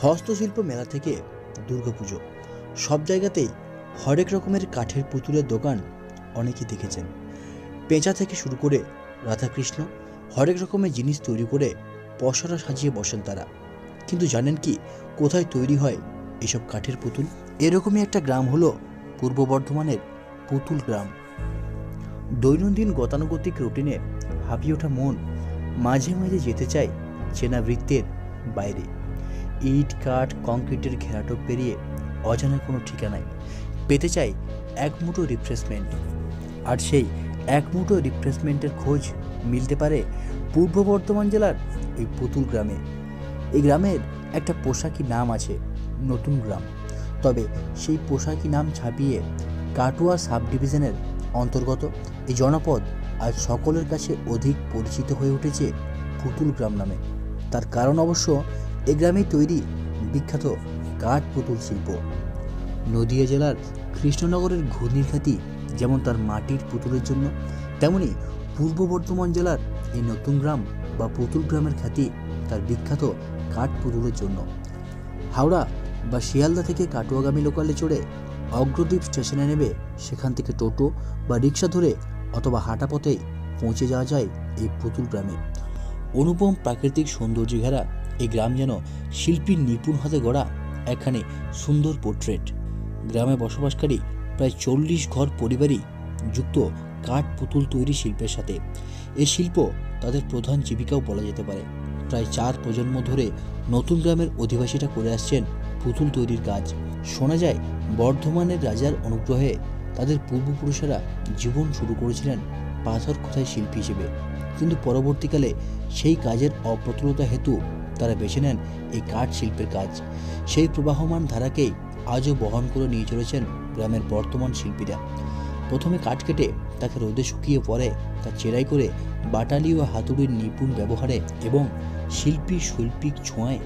হস্তশিল্প মেলা থেকে দুর্গাপুজো, সব জায়গাতেই হরেক রকমের কাঠের পুতুলের দোকান অনেকেই দেখেছেন। পেঁচা থেকে শুরু করে রাধাকৃষ্ণ, হরেক রকমের জিনিস তৈরি করে পসরা সাজিয়ে বসেন তারা। কিন্তু জানেন কি কোথায় তৈরি হয় এসব কাঠের পুতুল? এরকমই একটা গ্রাম হলো পূর্ব বর্ধমানের পুতুল গ্রাম। দৈনন্দিন গতানুগতিক রুটিনে হাঁপিয়ে ওঠা মন মাঝে মাঝে যেতে চায় চেনা বৃত্তের বাইরে। ইট কাঠ কংক্রিটের ঘেরাটোপ পেরিয়ে অজানা কোনো ঠিকানায় পেতে চাই এক মুঠো রিফ্রেশমেন্ট। আর সেই এক মুঠো রিফ্রেশমেন্টের খোঁজ মিলতে পারে পূর্ব বর্ধমান জেলার এই পুতুল গ্রামে। এই গ্রামের একটা পোশাকি নাম আছে, নতুন গ্রাম। তবে সেই পোশাকি নাম ছাপিয়ে কাটোয়া সাব ডিভিশনের অন্তর্গত এই জনপদ আজ সকলের কাছে অধিক পরিচিত হয়ে উঠেছে পুতুল গ্রাম নামে। তার কারণ অবশ্য এই গ্রামেই তৈরি বিখ্যাত কাঠ পুতুল শিল্প। নদিয়া জেলার কৃষ্ণনগরের ঘূর্ণির খ্যাতি যেমন তার মাটির পুতুলের জন্য, তেমনি পূর্ব বর্ধমান জেলার এই নতুন গ্রাম বা পুতুল গ্রামের খ্যাতি তার বিখ্যাত কাঠ পুতুলের জন্য। হাওড়া বা শিয়ালদা থেকে কাটোয়াগামী লোকালে চড়ে অগ্রদ্বীপ স্টেশনে নেবে সেখান থেকে টোটো বা রিক্সা ধরে অথবা হাঁটা পথেই পৌঁছে যাওয়া যায় এই পুতুল গ্রামে। অনুপম প্রাকৃতিক সৌন্দর্যে ঘেরা এই গ্রাম যেন শিল্পীর নিপুণ হাতে গড়া একখানে সুন্দর পোর্ট্রেট। গ্রামে বসবাসকারী প্রায় 40 ঘর পরিবারই যুক্ত কাঠ পুতুল তৈরি শিল্পের সাথে। এই শিল্প তাদের প্রধান জীবিকাও বলা যেতে পারে। প্রায় 4 প্রজন্ম ধরে নতুন গ্রামের অধিবাসীরা করে আসছেন পুতুল তৈরির কাজ। শোনা যায় বর্ধমানের রাজার অনুগ্রহে তাদের পূর্বপুরুষেরা জীবন শুরু করেছিলেন পাথর খোদাই শিল্পী হিসেবে, কিন্তু পরবর্তীকালে সেই কাজের অপ্রতুলতা হেতু তারা বেছে নেন এই কাঠ শিল্পের কাজ। সেই প্রবাহমান ধারাকেই আজও বহন করে নিয়ে চলেছেন গ্রামের বর্তমান শিল্পীরা। প্রথমে কাঠ কেটে তাকে রোদে শুকিয়ে পরে তা চেরাই করে বাটালি ও হাতুড়ির নিপুণ ব্যবহারে এবং শিল্পী শৈল্পিক ছোঁয়ায়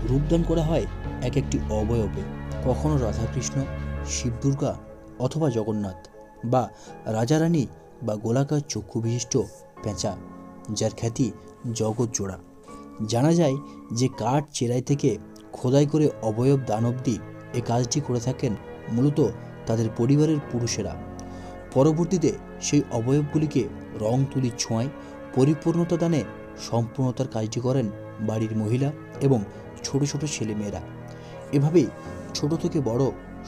রূপদান করা হয় এক একটি অবয়বে। কখনো রাধাকৃষ্ণ, শিব দুর্গা অথবা জগন্নাথ, বা রাজারানী বা গোলাকার চক্ষু বিশিষ্ট পেঁচা, যার খ্যাতি জগৎ জোড়া। জানা যায় যে কাঠ চেরাই থেকে খোদাই করে অবয়ব দান অবধি এই কাজটি করে থাকেন মূলত তাদের পরিবারের পুরুষেরা। পরবর্তীতে সেই অবয়বগুলিকে রং তুলির ছোঁয়ায় পরিপূর্ণতা দানে সম্পূর্ণতার কাজটি করেন বাড়ির মহিলা এবং ছোট ছোট ছেলেমেয়েরা। এভাবেই ছোট থেকে বড়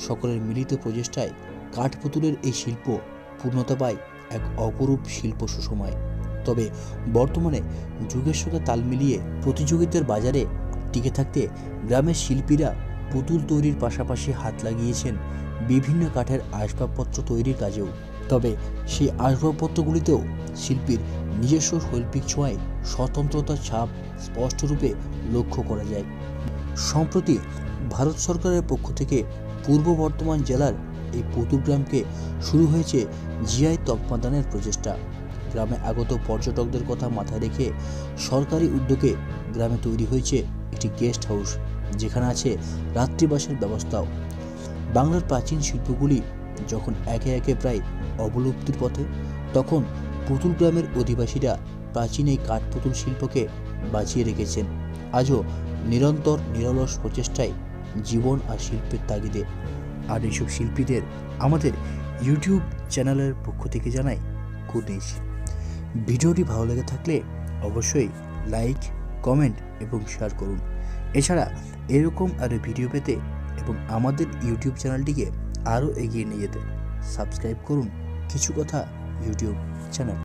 সকলের মিলিত প্রচেষ্টায় কাঠপুতুলের এই শিল্প পূর্ণতা পায় এক অপরূপ শিল্প সুসময়। তবে বর্তমানে যুগের সঙ্গে তাল মিলিয়ে প্রতিযোগিতার বাজারে টিকে থাকতে গ্রামের শিল্পীরা পুতুল তৈরির পাশাপাশি হাত লাগিয়েছেন বিভিন্ন কাঠের আসবাবপত্র তৈরির কাজেও। তবে সেই আসবাবপত্রগুলিতেও শিল্পীর নিজস্ব শৈল্পিক ছোঁয়ায় স্বতন্ত্রতার ছাপ স্পষ্টরূপে লক্ষ্য করা যায়। সম্প্রতি ভারত সরকারের পক্ষ থেকে পূর্ব বর্ধমান জেলার এই পুতুল গ্রামকে শুরু হয়েছে জিআই তকমা দানের প্রচেষ্টা। গ্রামে আগত পর্যটকদের কথা মাথায় রেখে সরকারি উদ্যোগে গ্রামে তৈরি হয়েছে একটি গেস্ট হাউস, যেখানে আছে রাত্রিবাসের ব্যবস্থাও। বাংলার প্রাচীন শিল্পগুলি যখন একে একে প্রায় অবলুপ্তির পথে, তখন পুতুল গ্রামের অধিবাসীরা প্রাচীন এই কাঠপুতুল শিল্পকে বাঁচিয়ে রেখেছেন আজও নিরন্তর নিরলস প্রচেষ্টায় জীবন আর শিল্পের তাগিদে। আর এইসব শিল্পীদের আমাদের ইউটিউব চ্যানেলের পক্ষ থেকে জানাই কুর্নিশ। ভিডিওটি ভালো লেগে থাকলে অবশ্যই লাইক, কমেন্ট এবং শেয়ার করুন। এছাড়া এরকম আরও ভিডিও পেতে এবং আমাদের ইউটিউব চ্যানেলটিকে আরও এগিয়ে নিয়ে যেতে সাবস্ক্রাইব করুন কিছু কথা ইউটিউব চ্যানেল।